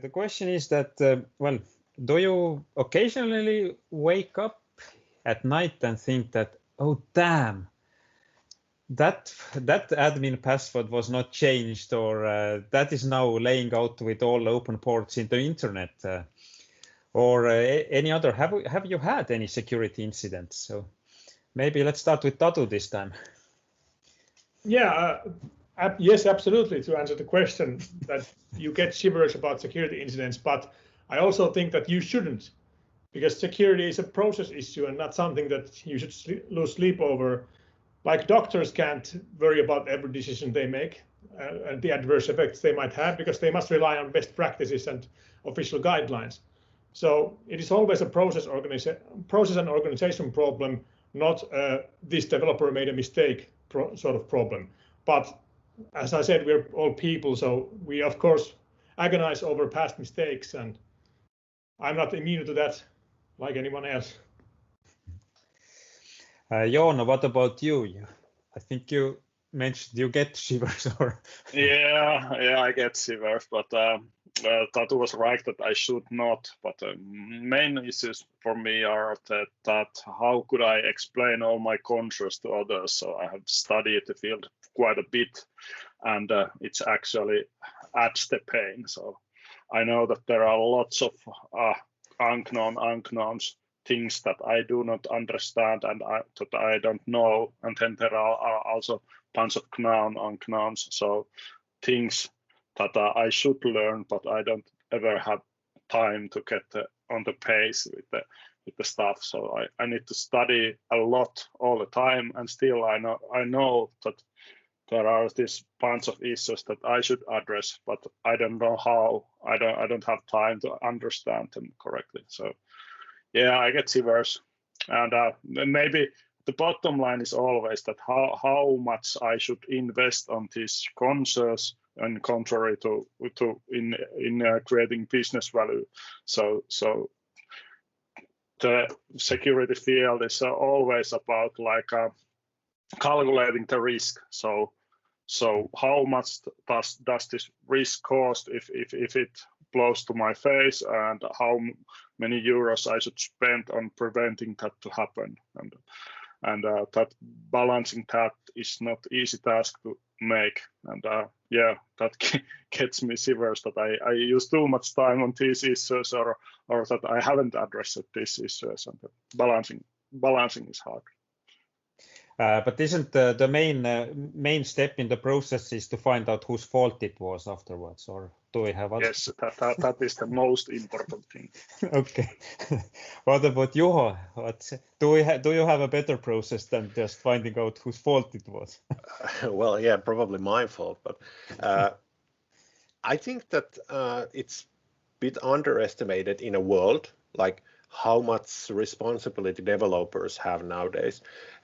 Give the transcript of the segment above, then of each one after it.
The question is that, well, do you occasionally wake up at night and think that, oh, damn, that admin password was not changed, or that is now laying out with all open ports in the internet, or any other? Have you had any security incidents? So maybe let's start with Tatu this time. Yeah, yes, absolutely. To answer the question, that you get shivers about security incidents, but I also think that you shouldn't, because security is a process issue and not something that you should lose sleep over. Like doctors can't worry about every decision they make and the adverse effects they might have, because they must rely on best practices and official guidelines. So it is always a process and organization problem, not this developer made a mistake sort of problem. But as I said, we're all people, so we of course agonize over past mistakes, and I'm not immune to that like anyone else. Joona, what about you? I think you mentioned you get shivers, or yeah, I get shivers, but Tatu was right that I should not. But main issues for me are that how could I explain all my concerns to others? So I have studied the field quite a bit, and it's actually adds the pain. So I know that there are lots of unknowns, things that I do not understand and that I don't know, and then there are also bunch of unknowns. So things that I should learn, but I don't ever have time to get on the pace with the stuff. So I need to study a lot all the time, and still I know that there are this bunch of issues that I should address, but I don't know how. I don't have time to understand them correctly. So yeah, I get shivers, and maybe the bottom line is always that how much I should invest on these concerns, and contrary to in creating business value. So the security field is always about like calculating the risk. So how much does this risk cost if it blows to my face, and how many euros I should spend on preventing that to happen, and that balancing that is not easy task to make, and yeah, that gets me shivers that I use too much time on these issues, or that I haven't addressed these issues, and balancing is hard. But isn't the main step in the process is to find out whose fault it was afterwards, or do we have other? Yes, that is the most important thing. Okay. What about Juho? Do you have a better process than just finding out whose fault it was? Well, yeah, probably my fault, but I think that it's a bit underestimated in a world like how much responsibility developers have nowadays,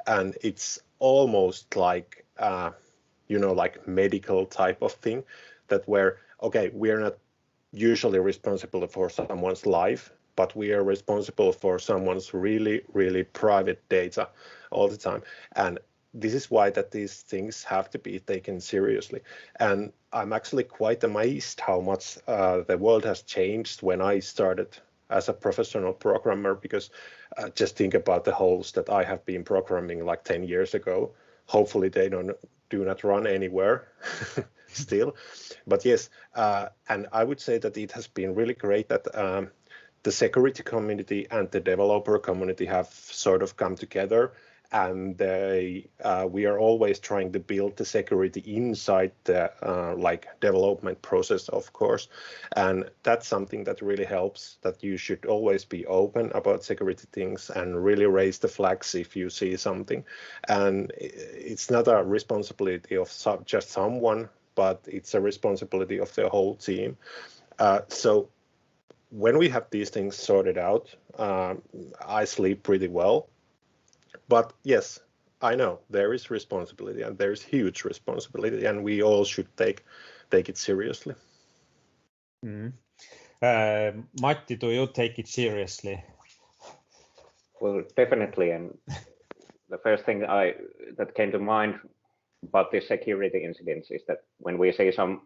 and it's almost like like medical type of thing, that where okay, we are not usually responsible for someone's life, but we are responsible for someone's really private data all the time, and this is why that these things have to be taken seriously. And I'm actually quite amazed how much the world has changed when I started as a professional programmer, because just think about the holes that I have been programming like 10 years ago. Hopefully they do not run anywhere still. But yes, and I would say that it has been really great that the security community and the developer community have sort of come together, and we are always trying to build the security inside the like development process, of course, and that's something that really helps, that you should always be open about security things and really raise the flags if you see something. And it's not a responsibility of just someone, but it's a responsibility of the whole team. So when we have these things sorted out, I sleep pretty well. But yes, I know there is responsibility, and there is huge responsibility, and we all should take it seriously. Matti, do you take it seriously? Well, definitely. And the first thing that came to mind about the security incidents is that when we see some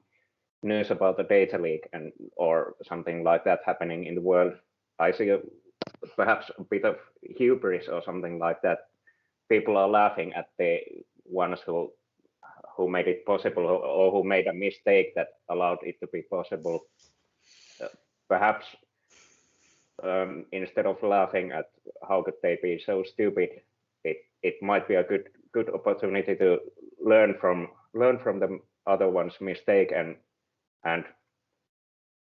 news about the data leak or something like that happening in the world, I see perhaps a bit of hubris or something like that. People are laughing at the ones who made it possible or who made a mistake that allowed it to be possible. Perhaps instead of laughing at how could they be so stupid, it might be a good opportunity to learn from the other one's mistake and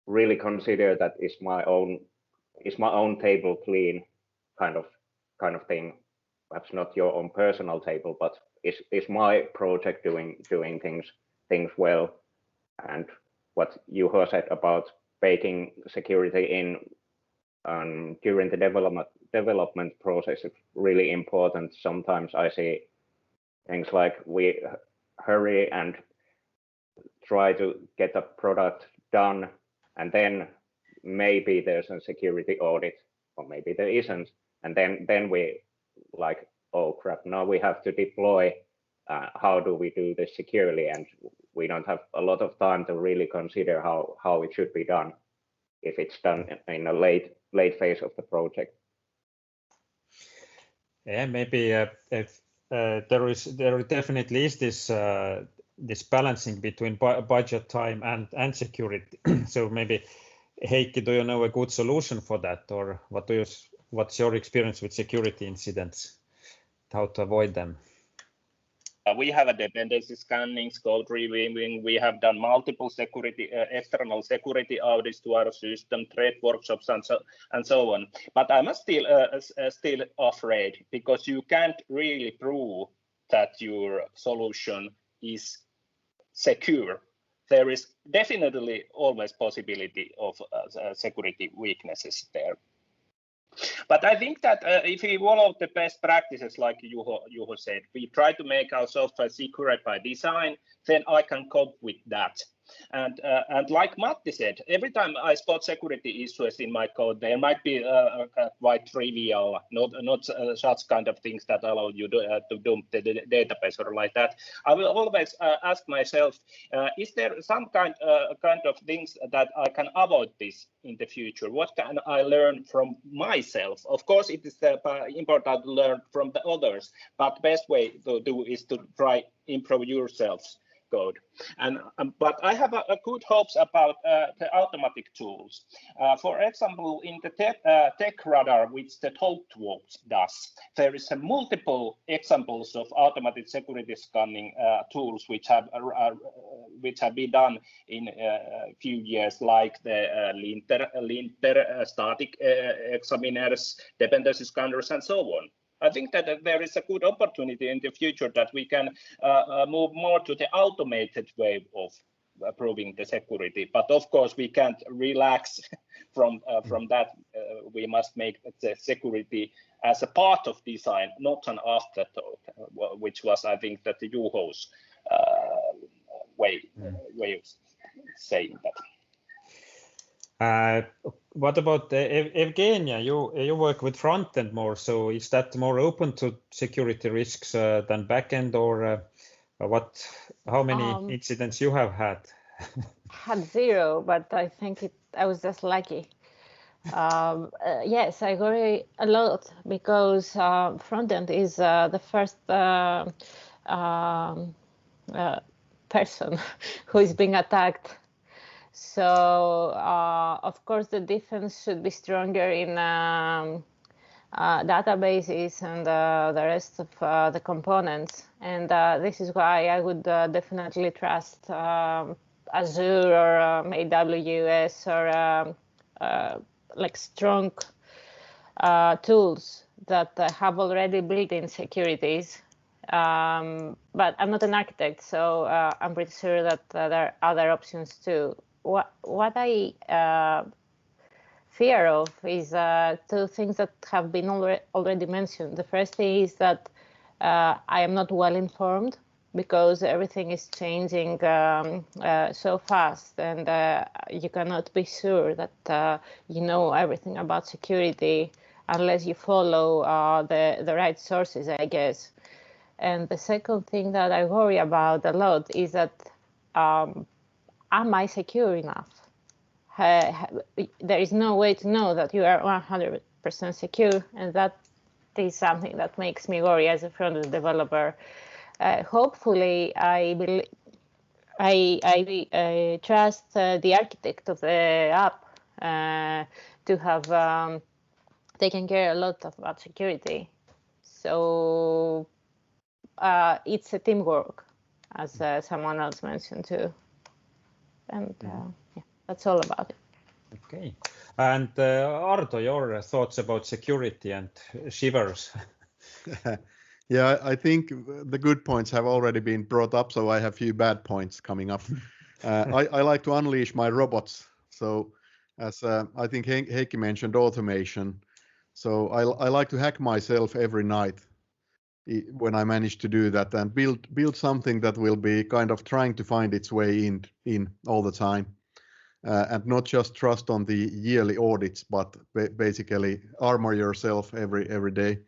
really consider that is my own table clean kind of thing. Perhaps not your own personal table, but is my project doing things well? And what Juho said about baking security in during the development process is really important. Sometimes I see things like we hurry and try to get a product done, and then maybe there's a security audit, or maybe there isn't, and then we like, oh crap, now we have to deploy. How do we do this securely? And we don't have a lot of time to really consider how it should be done if it's done in a late phase of the project. Yeah, maybe if there definitely is this balancing between budget, time, and security. So maybe Heikki, do you know a good solution for that, or what's your experience with security incidents? How to avoid them? We have a dependency scanning, code reviewing. We have done multiple external security audits to our system, threat workshops, and so on. But I'm still afraid, because you can't really prove that your solution is secure. There is definitely always possibility of security weaknesses there. But I think that if we follow the best practices, like Juho said, we try to make our software secure by design, then I can cope with that. And like Matti said, every time I spot security issues in my code, there might be quite trivial, not such kind of things that allow you to dump the database or like that. I will always ask myself, is there some kind of things that I can avoid this in the future? What can I learn from myself? Of course, it is important to learn from the others, but the best way to do is to try improve yourselves code. But I have a good hopes about the automatic tools. For example, in the tech radar, which the TalkTalk does, there is a multiple examples of automated security scanning tools which have been done in a few years, like the linter static examiners, dependency scanners, and so on. I think that there is a good opportunity in the future that we can move more to the automated way of proving the security. But of course, we can't relax from that. We must make the security as a part of design, not an afterthought, which was, I think, that the Juho's way of saying that. What about Evgenia? You work with front end more, so is that more open to security risks than back end, or what? How many incidents you have had? Had zero, but I think I was just lucky. Yes, I worry a lot because front end is the first person who is being attacked. So, of course, the defense should be stronger in databases and the rest of the components. And this is why I would definitely trust Azure or AWS or like strong tools that have already built-in securities. But I'm not an architect, so I'm pretty sure that there are other options too. What I fear of is two things that have been already mentioned. The first thing is that I am not well informed because everything is changing so fast, and you cannot be sure that you know everything about security unless you follow the right sources, I guess. And the second thing that I worry about a lot is that am I secure enough? There is no way to know that you are 100% secure, and that is something that makes me worry as a front-end developer. Hopefully, I trust the architect of the app to have taken care a lot about security. So it's a teamwork, as someone else mentioned too. And yeah, that's all about it. Okay. And Arto, your thoughts about security and shivers? Yeah, I think the good points have already been brought up, so I have a few bad points coming up. I like to unleash my robots. So as I think Heikki mentioned automation. So I like to hack myself every night when I manage to do that and build something that will be kind of trying to find its way in all the time. And not just trust on the yearly audits, but basically armor yourself every day.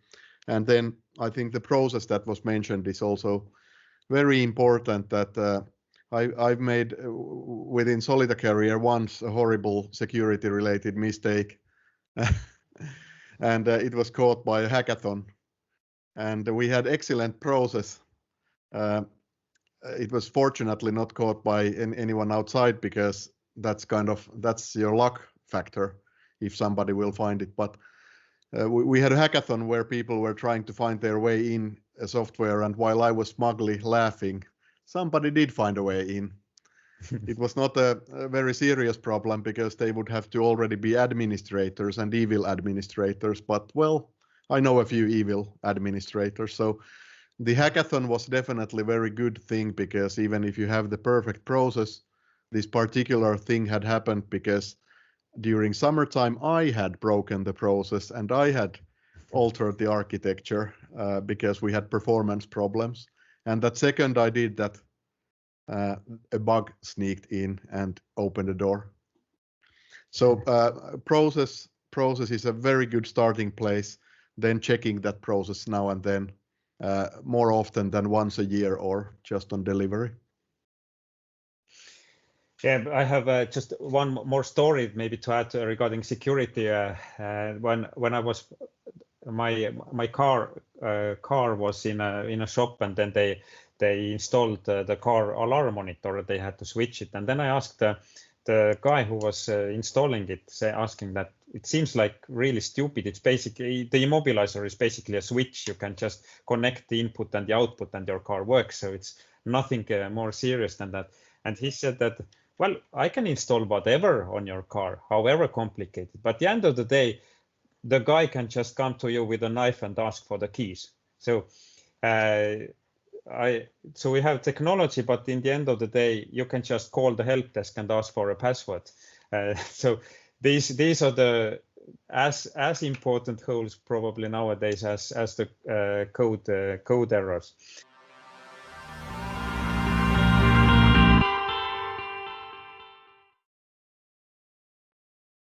And then I think the process that was mentioned is also very important. That I've made within Solita career once a horrible security-related mistake, and it was caught by a hackathon. And we had excellent process. It was fortunately not caught by anyone outside, because that's your luck factor if somebody will find it. But we had a hackathon where people were trying to find their way in a software, and while I was smugly laughing, somebody did find a way in. It was not a very serious problem, because they would have to already be administrators and evil administrators, but well, I know a few evil administrators. So the hackathon was definitely a very good thing, because even if you have the perfect process, this particular thing had happened because during summertime I had broken the process and I had altered the architecture because we had performance problems. And that second I did that, a bug sneaked in and opened the door. So process is a very good starting place. Then checking that process now and then, more often than once a year or just on delivery. Yeah, I have just one more story maybe to add regarding security. When I was my car was in a shop, and then they installed the car alarm monitor. They had to switch it, and then I asked the guy who was installing it, asking that it seems like really stupid. It's basically the immobilizer is basically a switch. You can just connect the input and the output, and your car works. So it's nothing more serious than that. And he said that, well, I can install whatever on your car, however complicated. But at the end of the day, the guy can just come to you with a knife and ask for the keys. So so we have technology, but in the end of the day, you can just call the help desk and ask for a password. So these are the as important holes probably nowadays as the code errors.